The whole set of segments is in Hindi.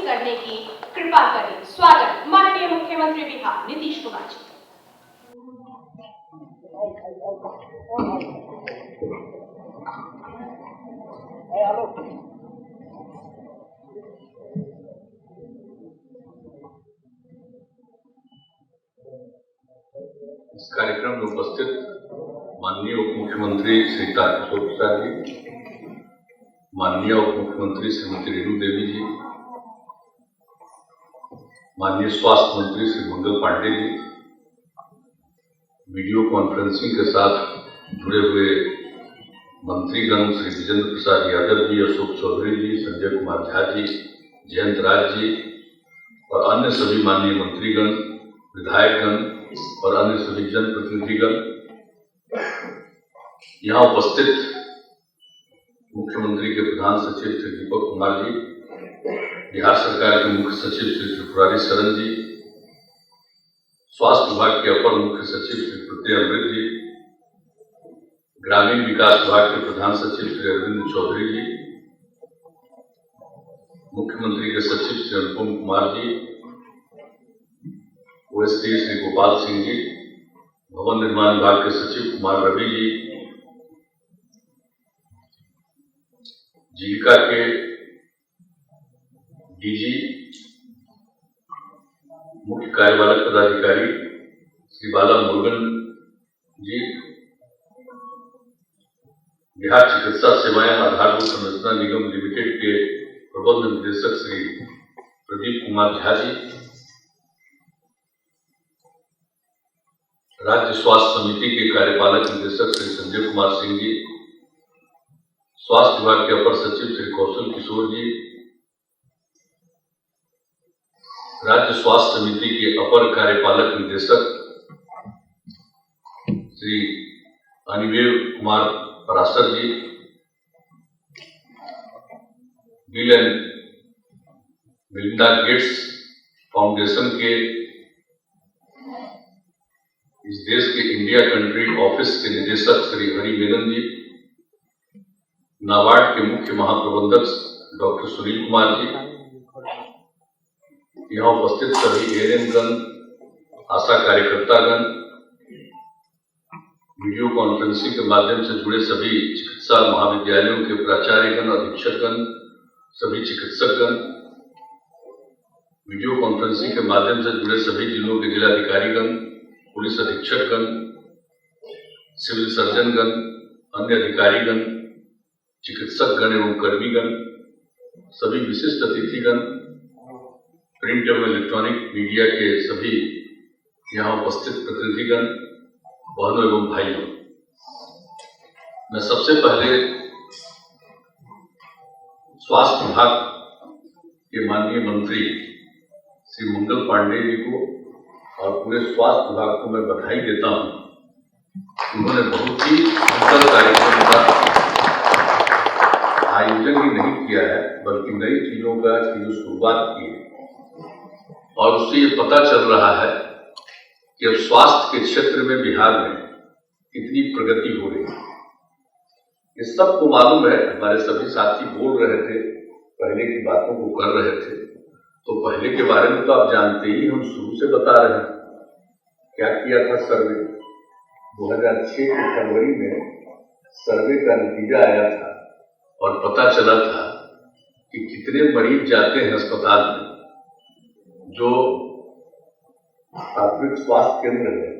उपस्थित करने की कृपा करें। स्वागत माननीय मुख्यमंत्री बिहार नीतीश कुमार जी। इस कार्यक्रम में उपस्थित माननीय उप मुख्यमंत्री श्री तारकिशोर प्रसाद जी, माननीय उप मुख्यमंत्री श्रीमती रेणु देवी जी, माननीय स्वास्थ्य मंत्री श्री मंगल पांडे जी, वीडियो कॉन्फ्रेंसिंग के साथ जुड़े हुए मंत्रीगण श्री विजेंद्र प्रसाद यादव जी, अशोक चौधरी जी, संजय कुमार झा जी, जयंत राज जी और अन्य सभी माननीय मंत्रीगण, विधायकगण और अन्य सभी जनप्रतिनिधिगण, यहाँ उपस्थित मुख्यमंत्री के प्रधान सचिव श्री दीपक कुमार जी, बिहार सरकार के मुख्य सचिव श्री त्रिपुरारी शरण जी, स्वास्थ्य विभाग के अपर मुख्य सचिव श्री प्रत्यय अमृत जी, ग्रामीण विकास विभाग के प्रधान सचिव श्री अरविंद चौधरी जी, मुख्यमंत्री के सचिव श्री अनुपम कुमार जी, ओएसडी श्री गोपाल सिंह जी, भवन निर्माण विभाग के सचिव कुमार रवि जी, जीविका के डीजी मुख्य कार्यपालक पदाधिकारी श्री बाला मुरुगन जी, बिहार चिकित्सा सेवाएं आधारभूत संरचना निगम लिमिटेड के प्रबंध निदेशक श्री प्रदीप कुमार झा जी, राज्य स्वास्थ्य समिति के कार्यपालक निदेशक श्री संजय कुमार सिंह जी, स्वास्थ्य विभाग के अपर सचिव श्री कौशल किशोर जी, राज्य स्वास्थ्य समिति के अपर कार्यपालक निदेशक Shri Anil Kumar Parashar ji, bill and Melinda Gates foundation के इस देश के इंडिया कंट्री ऑफिस के निदेशक श्री हरि मेनन जी, नाबार्ड के मुख्य महाप्रबंधक डॉक्टर सुनील कुमार जी, यहाँ उपस्थित सभी एएनएम-गण, आशा कार्यकर्तागण, वीडियो कॉन्फ्रेंसिंग के माध्यम से जुड़े सभी चिकित्सा महाविद्यालयों के प्राचार्यगण, अधीक्षकगण, सभी चिकित्सकगण, वीडियो कॉन्फ्रेंसिंग के माध्यम से जुड़े सभी जिलों के जिलाधिकारीगण, पुलिस अधीक्षकगण, सिविल सर्जनगण, अन्य अधिकारीगण, चिकित्सकगण एवं कर्मीगण, सभी विशिष्ट अतिथिगण, प्रिंट एवं इलेक्ट्रॉनिक मीडिया के सभी यहाँ उपस्थित प्रतिनिधिगण, बहनों एवं भाइयों, मैं सबसे पहले स्वास्थ्य विभाग के माननीय मंत्री श्री मंगल पांडे जी को और पूरे स्वास्थ्य विभाग को मैं बधाई देता हूं। उन्होंने बहुत ही सुंदर कार्यक्रम का आयोजन ही नहीं किया है, बल्कि नई चीजों का की जो शुरुआत की है और उससे ये पता चल रहा है कि अब स्वास्थ्य के क्षेत्र में बिहार में कितनी प्रगति हो रही है। ये सबको मालूम है, हमारे सभी साथी बोल रहे थे, पहले की बातों को कर रहे थे, तो पहले के बारे में तो आप जानते ही, हम शुरू से बता रहे हैं। क्या किया था सर्वे 2006 के फरवरी में सर्वे का नतीजा आया था और पता चला था कि कितने मरीज जाते हैं अस्पताल में। जो प्राथमिक स्वास्थ्य केंद्र है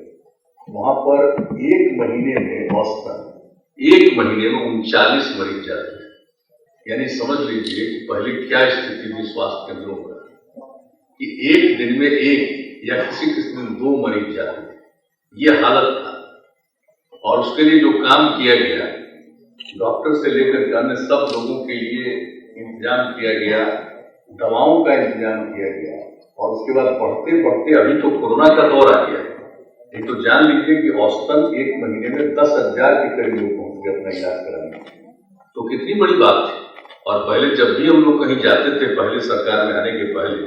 वहां पर एक महीने में औसतन 39 मरीज जाते हैं। यानी समझ लीजिए कि पहले क्या स्थिति थी स्वास्थ्य केंद्रों का कि एक दिन में एक या किसी दिन 2 मरीज जाते थे, ये हालत था। और उसके लिए जो काम किया गया, डॉक्टर से लेकर अन्य सब लोगों के लिए इंतजाम किया गया, दवाओं का इंतजाम किया गया और उसके बाद बढ़ते बढ़ते अभी तो कोरोना का दौर आ गया। ये तो जान लीजिए कि औसतन एक महीने में 10,000 के करीब लोग पहुंच गए अपना इलाज कराने। तो कितनी बड़ी बात थी। और पहले जब भी हम लोग कहीं जाते थे, पहले सरकार में आने के पहले,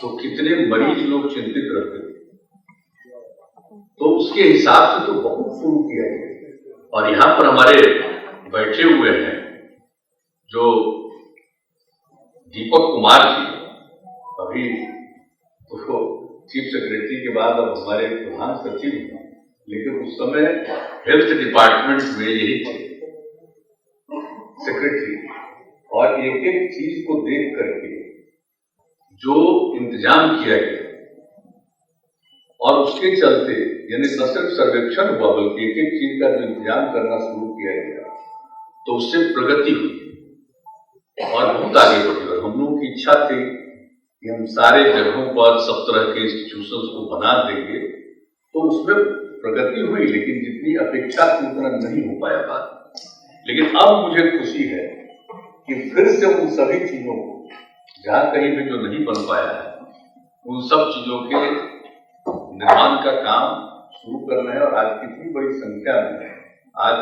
तो कितने मरीज लोग चिंतित रहते थे। तो उसके हिसाब से तो बहुत शुरू किया गया। और यहाँ पर हमारे बैठे हुए हैं जो दीपक कुमार जी, अभी तो चीफ सेक्रेटरी के बाद अब हमारे प्रधान सचिव हैं, लेकिन उस समय हेल्थ डिपार्टमेंट में यही थे सेक्रेटरी, और एक एक चीज को देख करके जो इंतजाम किया गया और उसके चलते यानी न सिर्फ सर्वेक्षण हुआ बल्कि एक एक चीज का जो इंतजाम करना शुरू किया गया तो उससे प्रगति हुई और बहुत आगे बढ़ी। और हम लोगों की इच्छा थी कि हम सारे जगहों पर सब तरह के इंस्टीट्यूशंस को बना देंगे, तो उसमें प्रगति हुई, लेकिन जितनी अपेक्षा थी उतना नहीं हो पाया बात। लेकिन अब मुझे खुशी है कि फिर से उन सभी चीजों को जहां कहीं भी जो नहीं बन पाया है उन सब चीजों के निर्माण का काम शुरू कर रहे हैं। और आज कितनी बड़ी संख्या में आज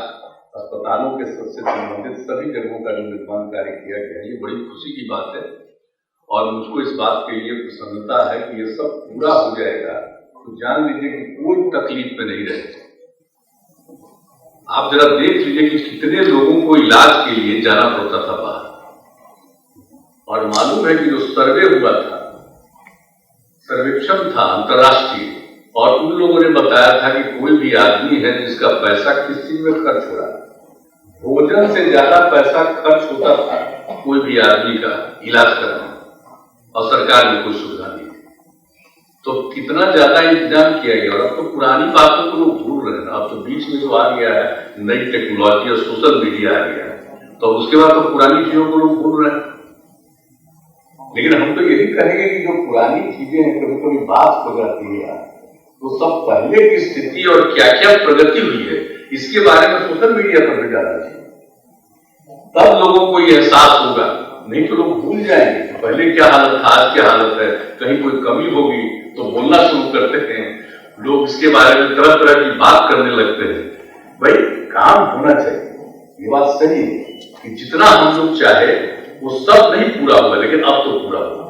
अस्पतालों के सबसे संबंधित सभी जगहों का जो निर्माण कार्य किया गया है, ये बड़ी खुशी की बात है। और मुझको इस बात के लिए प्रसन्नता है कि ये सब पूरा हो जाएगा तो जान लीजिए कि कोई तकलीफ में नहीं रहेगा। आप जरा देख लीजिए कि कितने लोगों को इलाज के लिए जाना पड़ता था बाहर, और मालूम है कि जो सर्वे हुआ था, सर्वेक्षण था अंतर्राष्ट्रीय, और उन लोगों ने बताया था कि कोई भी आदमी है जिसका पैसा किस चीज में खर्च हो रहा है, भोजन से ज्यादा पैसा खर्च होता था कोई भी आदमी का इलाज कराना, और सरकार ने कोई सुविधा नहीं दी। तो कितना ज्यादा इंतजाम किया गया। और अब तो पुरानी बातों को लोग भूल रहे हैं। अब तो बीच में जो आ गया है नई टेक्नोलॉजी और सोशल मीडिया आ गया है, तो उसके बाद तो पुरानी चीजों को लोग भूल रहे हैं। लेकिन हम तो यही कहेंगे कि जो पुरानी चीजें हैं कभी कभी बात हो जाती है, तो सब पहले की स्थिति और क्या क्या प्रगति हुई है इसके बारे में सोशल मीडिया पर भी डालना चाहिए, तब लोगों को ये एहसास होगा। नहीं तो लोग भूल जाएंगे पहले क्या हालत था, आज क्या हालत है। कहीं कोई कमी होगी तो बोलना शुरू करते हैं लोग, इसके बारे में तरह तरह की बात करने लगते हैं। भाई काम होना चाहिए, ये बात सही है कि जितना हम लोग चाहे वो सब नहीं पूरा हुआ, लेकिन अब तो पूरा हुआ,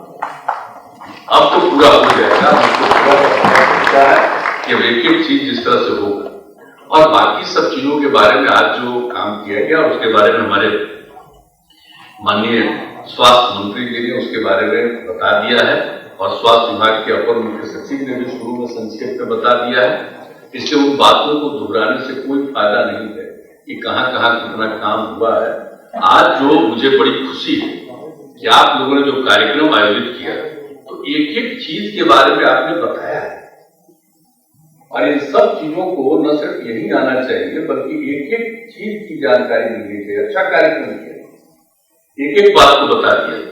अब तो पूरा हो जाएगा। हमको पूरा है कि अब एक एक चीज जिस तरह से होगा। और बाकी सब चीजों के बारे में आज जो काम किया गया उसके बारे में हमारे माननीय स्वास्थ्य मंत्री जी ने उसके बारे में बता दिया है, और स्वास्थ्य विभाग के अपर मुख्य सचिव ने भी शुरू में संक्षेप में बता दिया है। इससे उन बातों को दोहराने से कोई फायदा नहीं है कि कहां कहां कितना काम हुआ है। आज जो मुझे बड़ी खुशी है कि आप लोगों ने जो कार्यक्रम आयोजित किया तो एक एक चीज के बारे में आपने बताया है, और इन सब चीजों को न सिर्फ यही आना चाहिए बल्कि एक एक चीज की जानकारी मिलनी चाहिए। अच्छा कार्यक्रम किया, एक एक बात को बता दिया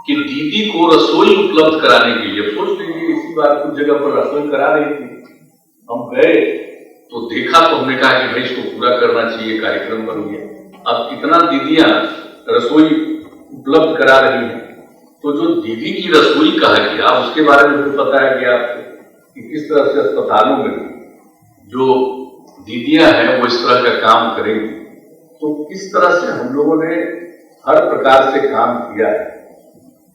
कि दीदी को रसोई उपलब्ध कराने के लिए, सोच लीजिए इसी बार कुछ जगह पर रसोई करा रही थी, हम गए तो देखा तो हमने कहा कि भाई इसको पूरा करना चाहिए, कार्यक्रम बन गया। अब कितना दीदियां रसोई उपलब्ध करा रही हैं, तो जो दीदी की रसोई कहा गया उसके बारे में भी बताया गया आपको कि किस तरह से अस्पतालों में जो दीदियां हैं वो इस तरह का काम करेंगी। तो किस तरह से हम लोगों ने हर प्रकार से काम किया है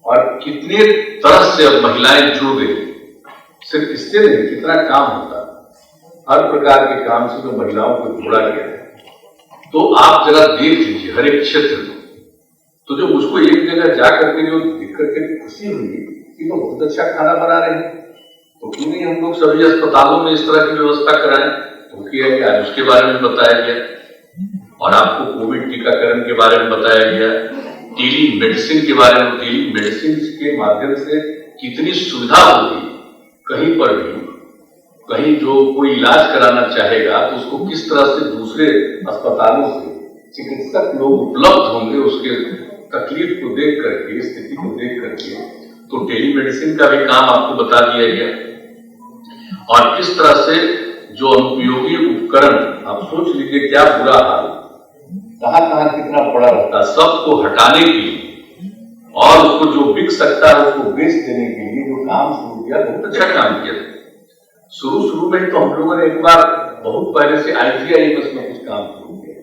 और कितने तरह से अब महिलाएं जुड़ गई, सिर्फ इससे नहीं कितना काम होता, हर प्रकार के काम से जो महिलाओं को जोड़ा गया है। तो आप जरा देख लीजिए हर एक क्षेत्र में, तो जो मुझको एक जगह जाकर के जो देख करके खुशी हुई कि वो बहुत अच्छा खाना बना रहे हैं, तो क्यों नहीं हम लोग सभी अस्पतालों में इस तरह की व्यवस्था कराएं। तो किया गया, उसके बारे में बताया गया, और आपको कोविड टीकाकरण के बारे में बताया गया, टेली मेडिसिन के बारे में, टेली मेडिसिन के माध्यम से कितनी सुविधा होगी। कहीं पर भी कहीं जो कोई इलाज कराना चाहेगा तो उसको किस तरह से दूसरे अस्पतालों से चिकित्सक लोग उपलब्ध होंगे, उसके तकलीफ को देख करके, स्थिति को देख करके, तो टेली मेडिसिन का भी काम आपको बता दिया गया। और किस तरह से जो अनुपयोगी उपकरण, आप सोच लीजिए क्या बुरा हाल, कहां कहां कितना पड़ा रहता, सबको हटाने के लिए और उसको जो बिक सकता है उसको बेच देने के लिए जो काम शुरू किया, बहुत अच्छा काम किया। शुरू में तो हम लोगों ने एक बार बहुत पहले से IGI में कुछ काम शुरू किया,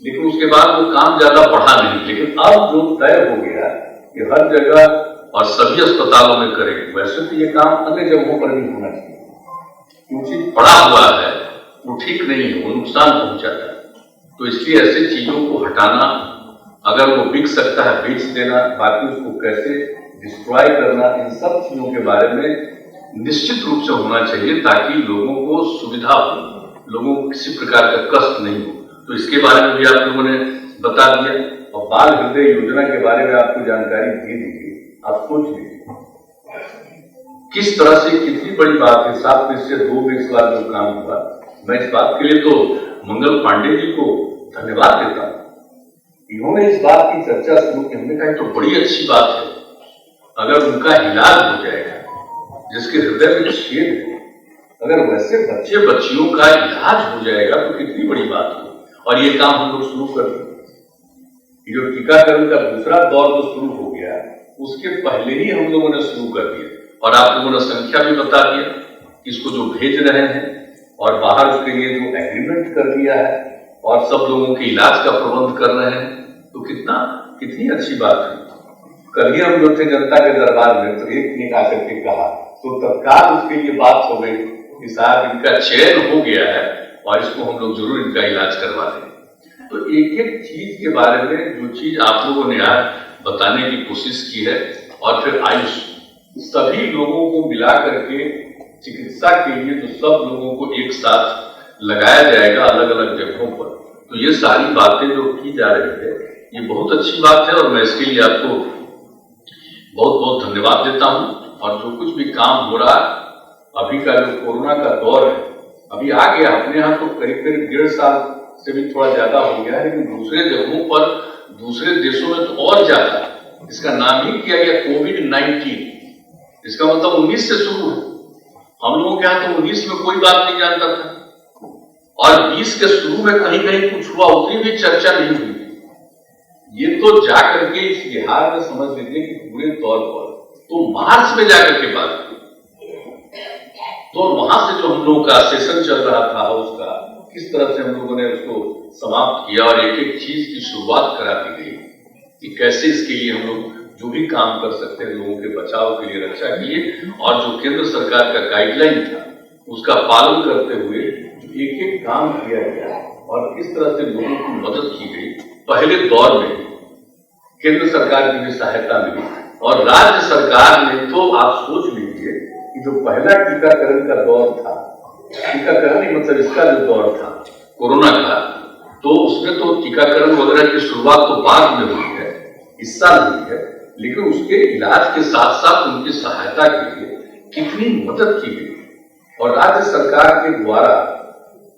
लेकिन उसके बाद वो काम ज्यादा बढ़ा नहीं। लेकिन अब जो तय हो गया कि हर जगह और सभी अस्पतालों में करेंगे, वैसे तो ये काम अन्य जगहों पर भी होना चाहिए। क्योंकि पड़ा हुआ है वो ठीक नहीं है, वो नुकसान पहुंचाता है। तो इसलिए ऐसे चीजों को हटाना, अगर वो बिक सकता है बेच देना, बाकी उसको कैसे डिस्ट्रॉय करना, इन सब चीजों के बारे में निश्चित रूप से होना चाहिए ताकि लोगों को सुविधा हो, लोगों को किसी प्रकार का कष्ट नहीं हो। तो इसके बारे में भी आप लोगों ने बता दिया और बाल हृदय योजना के बारे में आपको जानकारी दे दी गई। आप सोच लीजिए किस तरह से, कितनी बड़ी बात है। 7 में से 2 में इस बार जो काम हुआ, मैं इस बात के लिए तो मंगल पांडे जी को धन्यवाद देता हूं। इन्होंने इस बात की चर्चा शुरू की, हमने कहा तो बड़ी अच्छी बात है अगर उनका इलाज हो जाएगा, जिसके हृदय में छेद है, अगर वैसे बच्चे बच्चियों का इलाज हो जाएगा तो कितनी बड़ी बात है। और ये काम हम लोग शुरू कर दिए। ये जो टीकाकरण का दूसरा दौर जो शुरू हो गया, उसके पहले ही हम लोगों ने शुरू कर दिया और आप लोगों ने संख्या भी बता दिया, इसको जो भेज रहे हैं और बाहर उसके लिए जो एग्रीमेंट कर दिया है और सब लोगों के इलाज का प्रबंध कर रहे हैं, तो कितनी अच्छी बात है। कल ही हम लोग थे जनता के दरबार में, तो एक ने आकर के कहा तो तत्काल उसके लिए बात हो गई कि साहब इनका चयन हो गया है और इसको हम लोग जरूर इनका इलाज करवा दें। तो एक एक चीज के बारे में जो चीज आप लोगों ने आज बताने की कोशिश की है, और फिर आयुष सभी लोगों को मिला करके चिकित्सा के लिए जो सब लोगों को एक साथ लगाया जाएगा अलग अलग जगहों पर, तो ये सारी बातें जो की जा रही है ये बहुत अच्छी बात है और मैं इसके लिए आपको बहुत बहुत धन्यवाद देता हूं। और जो कुछ भी काम हो रहा अभी का जो कोरोना का दौर है, अभी आ गया अपने यहाँ तो करीब 1.5 साल से भी थोड़ा ज्यादा हो गया है, लेकिन दूसरे जगहों पर दूसरे देशों में तो और ज्यादा। इसका नाम ही किया गया कोविड-19। इसका मतलब 19 से शुरू है। हम लोगों के यहाँ तो 19 में कोई बात नहीं जानता था और 20 के शुरू में कहीं कहीं कुछ हुआ, उतनी भी चर्चा नहीं हुई। ये तो जाकर के इस बिहार में समझ लीजिए कि पूरे तौर पर तो मार्च में जाकर के बात की, तो वहां से जो हम लोगों का सेशन चल रहा था उसका किस तरह से हम लोगों ने उसको समाप्त किया और एक एक चीज की शुरुआत करा दी गई कि कैसे इसके लिए हम लोग जो भी काम कर सकते हैं लोगों के बचाव के लिए, रक्षा के लिए, और जो केंद्र सरकार का गाइडलाइन था उसका पालन करते हुए जो एक एक काम किया गया और किस तरह से लोगों की मदद की गई। पहले दौर में केंद्र सरकार की भी सहायता मिली और राज्य सरकार ने, तो आप सोच लीजिए कि जो पहला टीकाकरण का दौर था, टीकाकरण नहीं मतलब इसका जो दौर था कोरोना का, तो उसमें तो टीकाकरण वगैरह की शुरुआत तो बाद में हुई है, इस साल हुई है, लेकिन उसके इलाज के साथ साथ उनकी सहायता के लिए कितनी मदद की गई और राज्य सरकार के द्वारा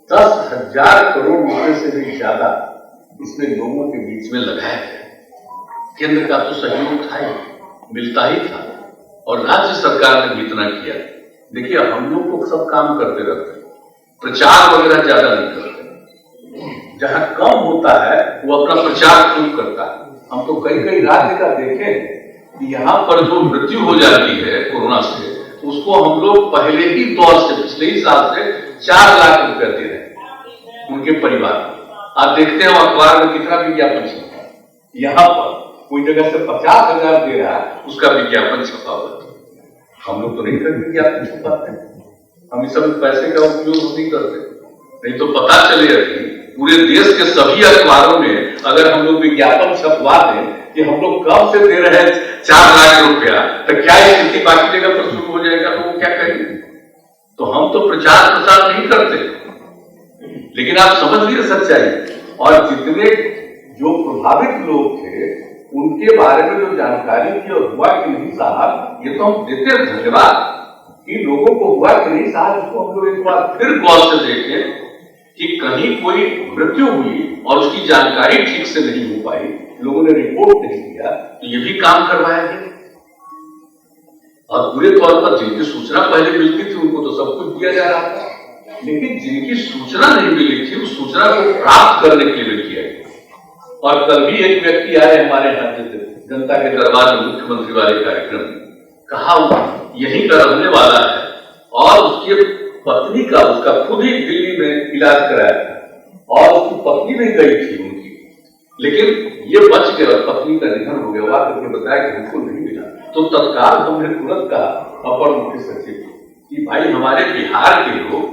10,000 करोड़ रुपए से भी ज्यादा इसमें लोगों के बीच में लगाया गया। केंद्र का तो सहयोग था ही, मिलता ही था और राज्य सरकार ने भी इतना किया। देखिए हम लोग को सब काम करते रहते हैं, प्रचार वगैरह ज्यादा नहीं करते, जहां कम होता है वो अपना प्रचार खूब करता है। हम तो कई कई राज्य का देखें कि यहाँ पर जो मृत्यु हो जाती है कोरोना से, उसको हम लोग पहले ही दौर से, पिछले ही साल से 4 लाख रुपया दे रहे हैं उनके परिवार को। आप देखते हैं अखबार में कितना विज्ञापन छपा है, यहाँ पर कोई जगह से 50,000 दे रहा है, उसका विज्ञापन छपा हुआ। हम लोग तो नहीं कर विज्ञापन छपाते, हम इस सब पैसे का उपयोग नहीं करते। नहीं तो पता चले अभी पूरे देश के सभी अखबारों में अगर हम लोग विज्ञापन छपवा दें कि हम लोग कब से दे रहे हैं 4 लाख रुपया, तो क्या स्थिति बाकी जगह पर शुरू हो जाएगा, तो वो क्या करेंगे। तो हम तो प्रचार प्रसार नहीं करते, लेकिन आप समझ लीजिए सच्चाई। और जितने जो प्रभावित लोग थे उनके बारे में जो जानकारी थी और हुआ कि नहीं साहब, ये तो हम देते हैं धन्यवाद कि लोगों को हुआ कि नहीं साहब, इसको हम लोग एक बार फिर गौर से देखें कि कहीं कोई मृत्यु हुई और उसकी जानकारी ठीक से नहीं हो पाई, लोगों ने रिपोर्ट नहीं किया, तो ये भी काम करवाया गया। और पूरे तौर पर जिनकी सूचना पहले मिलती थी उनको तो सब कुछ दिया जा रहा था, लेकिन जिनकी सूचना नहीं मिली थी उस सूचना को प्राप्त करने के लिए किया गया। और कल भी एक व्यक्ति आए हमारे यहाँ जनता के दरबार में मुख्यमंत्री वाले कार्यक्रम में, कहा यहीं का रहने वाला है और उसकी पत्नी का, उसका खुद ही दिल्ली में इलाज कराया था और उसकी पत्नी भी गई थी उनकी, लेकिन ये बच गया और पत्नी का निधन हो गया। वहां करके बताया कि हमको नहीं मिला, तो तत्काल हमने तुरंत कहा अपर मुख्य सचिव कि भाई हमारे बिहार के लोग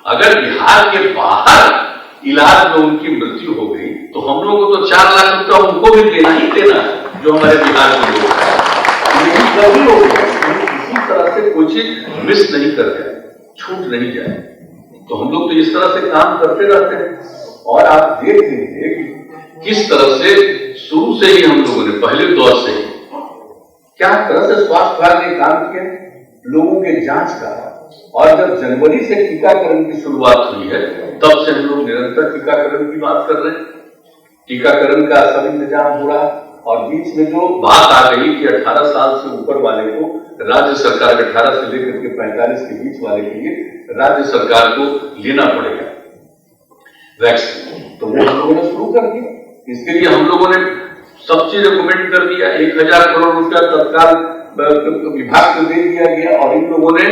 अगर बिहार के बाहर इलाज में उनकी मृत्यु हो गई तो हम लोगों को तो 4 लाख रुपया उनको भी देना ही देना है जो हमारे बिहार के लोग हैं। जरूरी हो गया किसी तरह से कोई चीज मिस नहीं कर जाए, छूट नहीं जाए। तो हम लोग तो इस तरह से काम करते रहते हैं। और आप देख लीजिए कि किस तरह से शुरू से ही हम लोगों ने पहले दौर से ही क्या तरह से स्वास्थ्य विभाग ने काम किया लोगों के जांच का। और जब जनवरी से टीकाकरण की शुरुआत हुई है तब से हम लोग निरंतर टीकाकरण की बात कर रहे हैं। टीकाकरण का सब इंतजाम हो रहा है। और बीच में जो बात आ गई कि 18 साल से ऊपर वाले को राज्य सरकार 18 से लेकर के 45 के बीच वाले के लिए राज्य सरकार को लेना पड़ेगा वैक्सीन, तो वो हम लोगों ने शुरू कर दिया। इसके लिए हम लोगों ने सब चीज रिकमेंड कर दिया। 1000 करोड़ रुपया तत्काल विभाग को दे दिया गया और इन लोगों ने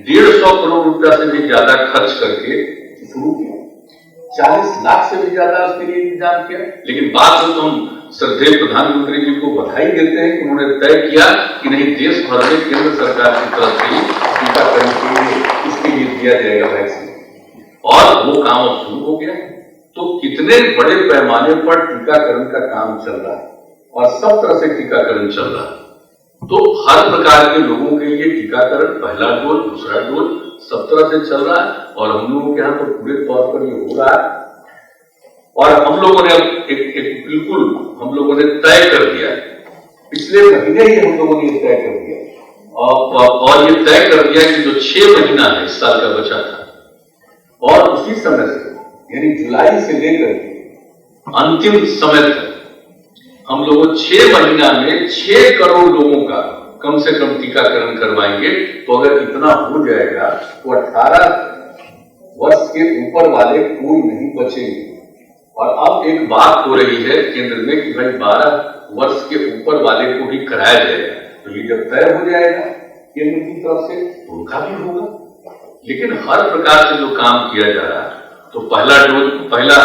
150 करोड़ रुपया से भी ज्यादा खर्च करके शुरू किया। 40 लाख से भी ज्यादा उसके लिए इंतजाम किया। लेकिन बाद में तो हम श्रद्धेय प्रधानमंत्री जी को बधाई देते हैं कि उन्होंने तय किया कि नहीं, देश भर में केंद्र सरकार की तरफ से ही टीकाकरण के लिए इसके लिए दिया जाएगा वैक्सीन, और वो काम अब शुरू हो गया। तो कितने बड़े पैमाने पर टीकाकरण का काम चल रहा है और सब तरह से टीकाकरण चल रहा है। तो हर प्रकार के लोगों के लिए टीकाकरण, पहला डोज, दूसरा डोज सब तरह से चल रहा है। और हम लोगों के यहाँ तो पूरे तौर पर ये हो रहा है। और हम लोगों ने अब एक बिल्कुल हम लोगों ने तय कर दिया, पिछले महीने ही हम लोगों ने तय कर दिया और ये तय कर दिया कि जो 6 महीना है इस साल का बचा था और उसी समय से यानी जुलाई से लेकर के अंतिम समय तक हम लोग 6 महीना में 6 करोड़ लोगों का कम से कम टीकाकरण करवाएंगे। तो अगर इतना हो जाएगा तो 18 वर्ष के ऊपर वाले कोई नहीं बचेंगे। और अब एक बात हो रही है केंद्र में कि भाई 12 वर्ष के ऊपर वाले को भी कराया जाएगा। तो ये जब तय हो जाएगा केंद्र की तरफ से तो उनका भी होगा। लेकिन हर प्रकार से जो काम किया जा रहा है, तो पहला डोज, पहला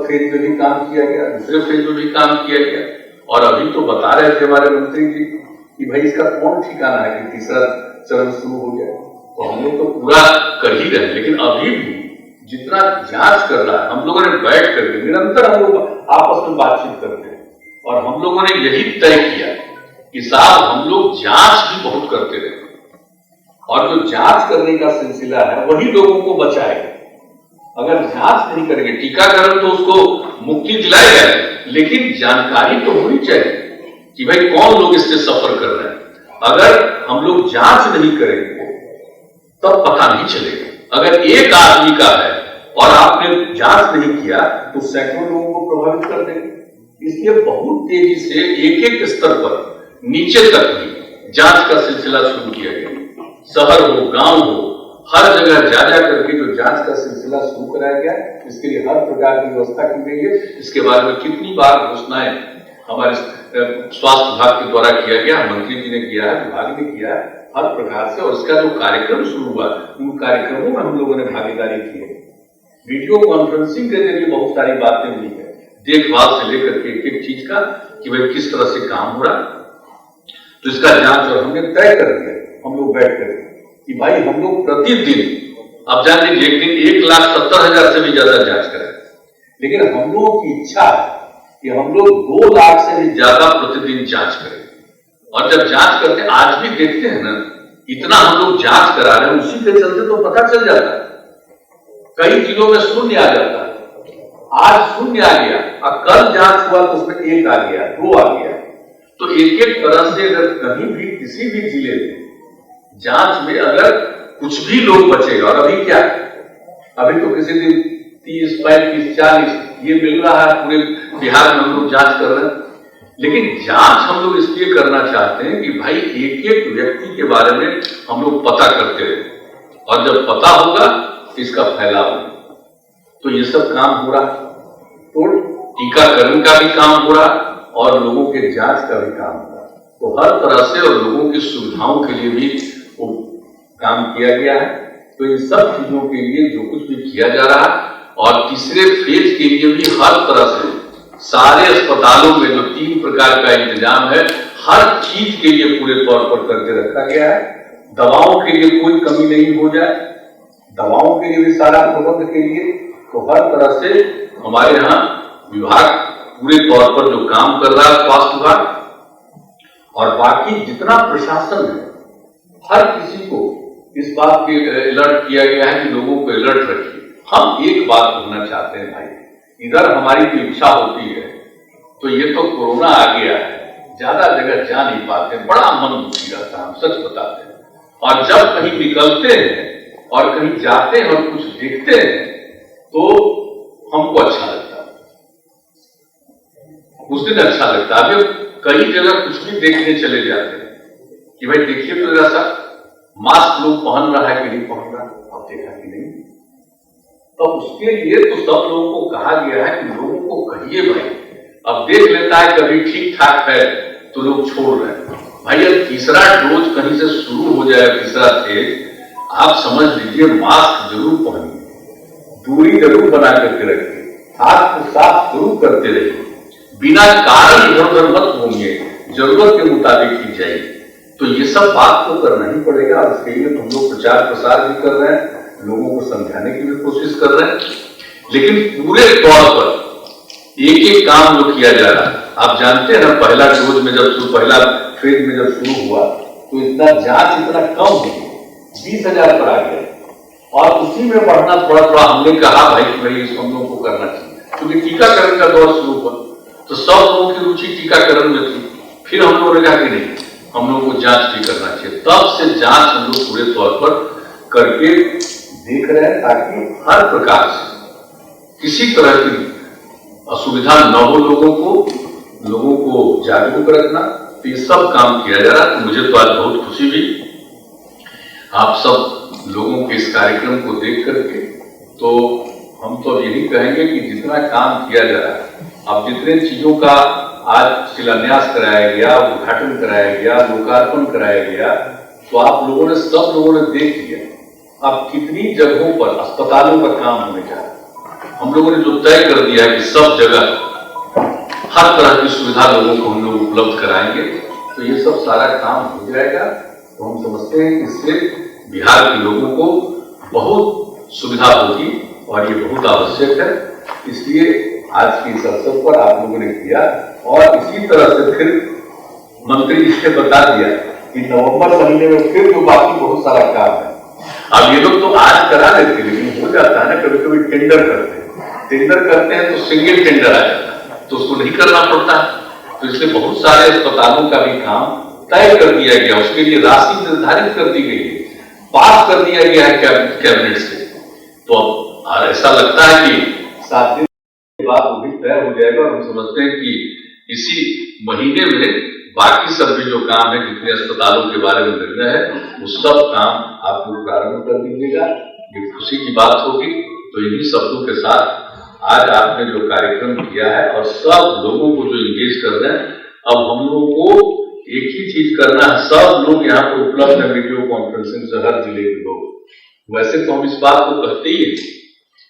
फेज में भी काम किया गया, दूसरे फेज में भी काम किया गया। और अभी तो बता रहे थे हमारे मंत्री जी कि भाई इसका कौन ठिकाना है कि तीसरा चरण शुरू हो जाए। तो हम लोग तो पूरा कर ही रहे हैं। लेकिन अभी भी जितना जांच कर रहा है, हम लोगों ने बैठ करके निरंतर हम लोग आपस में बातचीत करते हैं और हम लोगों ने यही तय किया कि साहब हम लोग जांच भी बहुत करते रहे और जो जांच करने का सिलसिला है वही लोगों को बचाएगा। अगर जांच नहीं करेंगे, टीकाकरण तो उसको मुक्ति दिलाएगा, लेकिन जानकारी तो होनी चाहिए कि भाई कौन लोग इससे सफर कर रहे हैं। अगर हम लोग जांच नहीं करेंगे तब पता नहीं चलेगा। अगर एक आदमी का है और आपने जांच नहीं किया तो सैकड़ों लोगों को प्रभावित कर देंगे। इसलिए बहुत तेजी से एक एक स्तर पर नीचे तक भी जांच का सिलसिला शुरू किया गया। शहर हो, गांव हो, हर जगह जा करके जो जांच का सिलसिला शुरू कराया गया। इसके लिए हर प्रकार की व्यवस्था की गई है। इसके बारे में कितनी बार घोषणाएं हमारे स्वास्थ्य विभाग के द्वारा किया गया, मंत्री जी ने किया है, विभाग ने किया है, हर प्रकार से। और इसका जो कार्यक्रम शुरू हुआ उन कार्यक्रमों में हम लोगों ने भागीदारी की है। वीडियो कॉन्फ्रेंसिंग के जरिए बहुत सारी बातें हुई है, देखभाल से लेकर के एक चीज का कि भाई किस तरह से काम हो रहा है। तो इसका जांच और हमने तय कर दिया, हम लोग बैठ कर कि भाई हम लोग प्रतिदिन, अब जान लीजिए एक दिन 1,70,000 से भी ज्यादा जांच करें। लेकिन हम लोगों की इच्छा है कि हम लोग 2 लाख से भी ज्यादा प्रतिदिन जांच करें। और जब जांच करते आज भी देखते हैं ना, इतना हम लोग जांच करा रहे हैं, उसी के चलते तो पता चल जाता है। कई जिलों में शून्य आ जाता है, आज शून्य आ गया और कल जांच हुआ तो उसमें 1 आ गया, 2 आ गया। तो एक एक तरह से अगर कहीं भी किसी भी जिले में जांच में अगर कुछ भी लोग बचेगा, और अभी क्या, अभी तो किसी दिन 30, 35, 40 ये मिल रहा है, पूरे बिहार में हम लोग जांच कर रहे हैं। लेकिन जांच हम लोग इसलिए करना चाहते हैं कि भाई एक एक व्यक्ति के बारे में हम लोग पता करते रहे, और जब पता होगा इसका फैलाव नहीं। तो ये सब काम हो रहा है। तो टीकाकरण का भी काम हो रहा और लोगों के जांच का भी काम हो रहा। तो हर तरह से और लोगों की सुविधाओं के लिए भी वो काम किया गया है। तो इन सब चीजों के लिए जो कुछ भी किया जा रहा है, और तीसरे फेज के लिए भी हर तरह से सारे अस्पतालों में जो 3 प्रकार का इंतजाम है, हर चीज के लिए पूरे तौर पर करके रखा गया है। दवाओं के लिए कोई कमी नहीं हो जाए, दवाओं के लिए भी सारा प्रबंध के लिए। तो हर तरह से हमारे यहाँ विभाग पूरे तौर पर जो काम कर रहा है स्वास्थ्य विभाग, और बाकी जितना प्रशासन है हर किसी को इस बात पे अलर्ट किया गया है कि लोगों को अलर्ट रखिए। हम एक बात कहना चाहते हैं भाई, इधर हमारी जो इच्छा होती है तो ये तो कोरोना आ गया है, ज्यादा जगह जा नहीं पाते, बड़ा मन दुखी रहता है, हम सच बताते हैं। और जब कहीं निकलते हैं और कहीं जाते हैं और कुछ देखते हैं तो हमको अच्छा लगता है, उस दिन अच्छा लगता है। अभी कई जगह कुछ भी देखने चले जाते हैं कि भाई देखिए तो जरा सा मास्क लोग पहन रहा है कि नहीं पहन रहा, अब देखा कि नहीं। तो उसके लिए तो सब लोगों को कहा गया है कि लोगों को कहिए भाई, अब देख लेता है कभी ठीक ठाक है तो लोग छोड़ रहे हैं। भाई अब तीसरा डोज कहीं से शुरू हो जाए, तीसरा फेज, आप समझ लीजिए मास्क जरूर पहनिए, दूरी जरूर बना करके रखिए, हाथ को साफ जरूर करते रहिए, बिना कारण इधर उधर मत घूमिए, जरूरत के मुताबिक ही जाइए। तो ये सब बात तो करना ही पड़ेगा। और इसके लिए तो हम लोग प्रचार प्रसार भी कर रहे हैं, लोगों को समझाने की भी कोशिश कर रहे हैं, लेकिन पूरे तौर पर एक एक काम जो किया जा रहा है। आप जानते हैं ना, पहला डोज में जब पहला फेज में जब शुरू हुआ तो इतना जांच इतना कम हो, 20,000 पर आ गया और उसी में बढ़ना थोड़ा थोड़ा हमने कहा भाई कि भाई इस हम लोगों को करना चाहिए, क्योंकि टीकाकरण का दौर शुरू हुआ तो सब लोगों की रुचि टीकाकरण में थी। फिर हम लोगों ने कहा कि नहीं, हम लोगों को जांच भी करना चाहिए। तब से जांच हम लोग पूरे तौर पर करके देख रहे हैं ताकि हर प्रकार से किसी तरह की असुविधा न हो, लोगों को जागरूक रखना। तो ये सब काम किया जा रहा है। तो मुझे तो आज बहुत खुशी हुई आप सब लोगों के इस कार्यक्रम को देख करके। तो हम तो यही कहेंगे कि जितना काम किया जा रहा है, अब जितने चीजों का आज शिलान्यास कराया गया, उद्घाटन कराया गया, लोकार्पण कराया गया, तो आप लोगों ने सब लोगों ने देख लिया अब कितनी जगहों पर अस्पतालों का काम होने जा रहा है। हम लोगों ने जो तय कर दिया है कि सब जगह हर तरह की सुविधा लोगों को हम लोग उपलब्ध कराएंगे, तो ये सब सारा काम हो जाएगा। तो हम समझते हैं कि इससे बिहार के लोगों को बहुत सुविधा होगी और ये बहुत आवश्यक है। इसलिए आज के इस अवसर पर आप लोगों ने किया और इसी तरह से फिर मंत्री जी ने बता दिया कि नवंबर महीने में फिर जो बाकी बहुत सारा काम है। अब ये लोग तो आज करा देते, लेकिन हो जाता है ना कभी कभी टेंडर करते हैं तो सिंगल टेंडर आ जाता है, तो उसको नहीं करना पड़ता। तो इसलिए बहुत सारे अस्पतालों का भी काम तय कर दिया गया, उसके लिए राशि निर्धारित कर दी गई है, पास कर दिया गया है कैबिनेट से। तो अब ऐसा लगता है कि 7 दिन के बाद वो भी तय हो जाएगा और हम समझते हैं कि इसी महीने में बाकी सब भी जो काम है, जितने अस्पतालों के बारे में निर्णय है, वो सब काम आप लोग प्रारंभ कर दीजिएगा। ये खुशी की बात होगी। तो इन्हीं शब्दों के साथ आज आपने जो कार्यक्रम किया है और सब लोगों को जो इंगेज कर रहे हैं, अब हम लोगों को एक ही चीज करना है, सब लोग यहाँ पर उपलब्ध है वीडियो कॉन्फ्रेंसिंग से, हर जिले के लोग। वैसे तो हम इस बात को कहते ही है,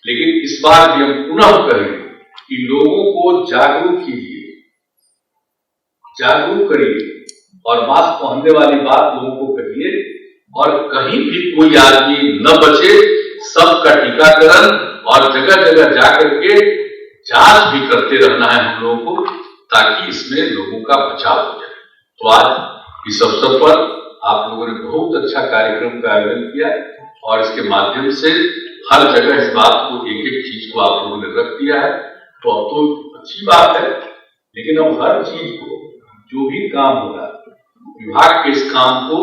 लेकिन इस बार भी हम पुनः कहेंगे कि लोगों को जागरूक कीजिए, जागरूक करिए और मास्क पहनने वाली बात लोगों को कहिए और कहीं भी कोई आदमी न बचे, सबका टीकाकरण और जगह जगह जाकर के जांच भी करते रहना है हम लोगों को, ताकि इसमें लोगों का बचाव हो जाए। तो आज इस अवसर पर आप लोगों ने बहुत अच्छा कार्यक्रम का आयोजन किया और इसके माध्यम से हर जगह इस बात को, एक एक चीज को आप लोगों ने रख दिया है। तो अब तो अच्छी बात है, लेकिन अब हर चीज को, जो भी काम होगा, विभाग के इस काम को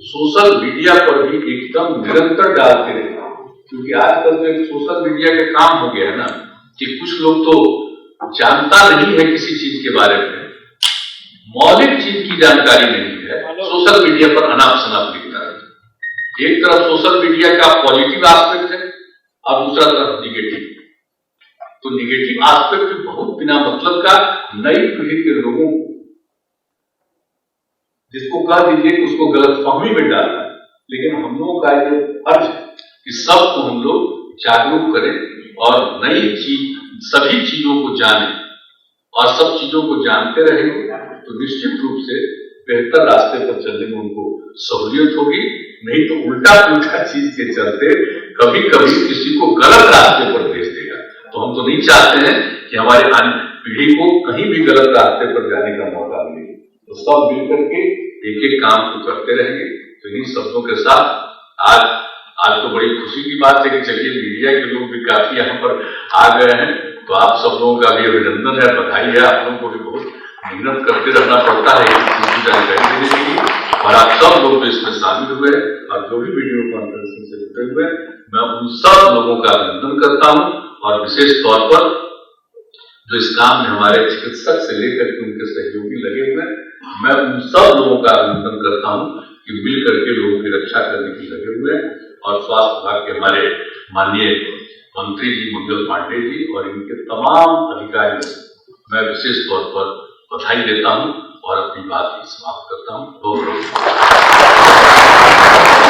सोशल मीडिया पर भी एकदम निरंतर डालते रहे, क्योंकि आजकल तो एक सोशल मीडिया का काम हो गया है ना कि कुछ लोग तो जानता नहीं है किसी चीज के बारे में, मौलिक चीज की जानकारी नहीं है, सोशल मीडिया पर अनाप शनाप लिखता है। एक तरफ सोशल मीडिया का पॉजिटिव एस्पेक्ट है और दूसरा तरफ निगेटिव। तो निगेटिव एस्पेक्ट बहुत बिना मतलब का नई पीढ़ी के लोगों को, जिसको कह दीजिए कि उसको गलतफहमी में डालना है। लेकिन हम लोगों का ये फर्ज है कि सबको हम लोग जागरूक करें और नई चीज, सभी चीजों को जानें और सब चीजों को जानते रहेंगे तो निश्चित रूप से बेहतर रास्ते पर चलने में उनको सहूलियत होगी। नहीं तो उल्टा पुल्टा चीज के चलते कभी कभी किसी को गलत रास्ते पर भेज देगा। तो हम तो नहीं चाहते हैं कि हमारी आने पीढ़ी को कहीं भी गलत रास्ते पर जाने का मौका मिले। तो सब मिलकर के एक एक काम को करते रहेंगे। तो इन्हीं शब्दों के साथ आज तो बड़ी खुशी की बात है कि चलिए मीडिया के लोग भी काफी यहाँ पर आ गए हैं, तो आप सब लोगों का भी अभिनंदन है, बधाई है। आप लोगों को भी बहुत मेहनत करते रहना पड़ता है इस चीज की जानकारी देने के लिए, और आप सब लोग इसमें शामिल हुए और जो भी वीडियो कॉन्फ्रेंसिंग से जुड़े हुए, मैं उन सब लोगों का अभिनंदन करता हूँ। और विशेष तौर पर जो इस काम में हमारे चिकित्सक से लेकर के उनके सहयोगी लगे हुए हैं, मैं उन सब लोगों का अभिनंदन करता हूँ कि मिल करके लोगों की रक्षा करने की लगे हुए हैं। और स्वास्थ्य विभाग के हमारे माननीय मंत्री जी मंगल पांडे जी और इनके तमाम अधिकारियों को मैं विशेष तौर पर बधाई देता हूँ और अपनी बात समाप्त करता हूँ। बहुत बहुत